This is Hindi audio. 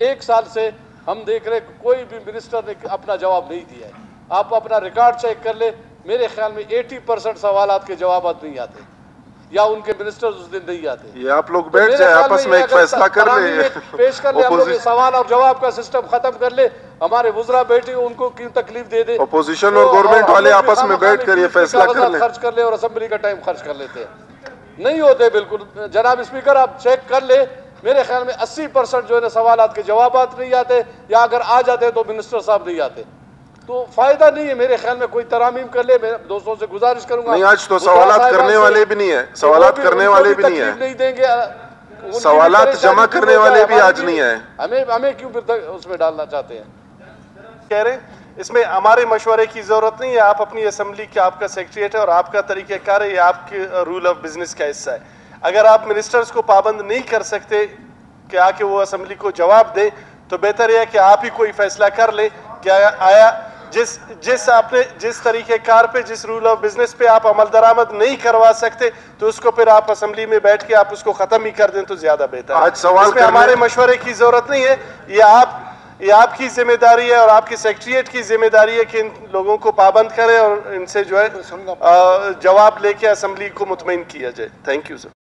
1 साल से हम देख रहे कोई भी मिनिस्टर ने अपना जवाब नहीं दिया है। आप अपना रिकॉर्ड चेक कर ले, मेरे ख्याल में 80% सवालात के जवाब नहीं आते या उनके मिनिस्टर्स उस दिन नहीं आते। ये आप लोग बैठ जाए आपस में एक फैसला कर ले, पेश कर ले, हम लोग सवाल और जवाब का सिस्टम खत्म कर ले, हमारे वुज़रा बैठे उनको क्यों तकलीफ दे दे। अपोजिशन और गवर्नमेंट वाले आपस में बैठ कर ये फैसला कर ले, खर्च कर ले और असेंबली का टाइम खर्च कर लेते हैं। नहीं होते बिल्कुल। जनाब स्पीकर आप चेक कर ले, मेरे ख्याल में 80% जो है ना सवालात के जवाबात नहीं आते, या अगर आ जाते तो मिनिस्टर साहब नहीं आते, तो फायदा नहीं है। मेरे ख्याल में कोई तरामीम कर ले, मैं दोस्तों से गुजारिश करूंगा। नहीं, आज तो सवालात करने वाले भी नहीं है, सवालात करने वाले भी नहीं है, नहीं देंगे, सवालात जमा करने वाले भी आज नहीं है। हमें क्यों फिर उसमें डालना चाहते हैं? कह रहे इसमें हमारे मशवरे की जरूरत नहीं है। आप अपनी असेंबली का आपका सेक्रेटरीट है और आपका तरीक़ाकार है, ये आपके रूल ऑफ बिजनेस का हिस्सा है। अगर आप मिनिस्टर्स को पाबंद नहीं कर सकते कि आके वो असेंबली को जवाब दे, तो बेहतर है कि आप ही कोई फैसला कर ले। क्या आया जिस तरीक़ेकार पे, जिस रूल ऑफ बिजनेस पे आप अमल दरामद नहीं करवा सकते, तो उसको फिर आप असेंबली में बैठ के आप उसको खत्म ही कर दें तो ज्यादा बेहतर है। आज सवाल में हमारे मशवरे की जरूरत नहीं है। ये आपकी जिम्मेदारी है और आपकी सेक्रेटरीट की जिम्मेदारी है कि इन लोगों को पाबंद करें और इनसे जो है जवाब लेके असेंबली को मुतमईन किया जाए। Thank you sir.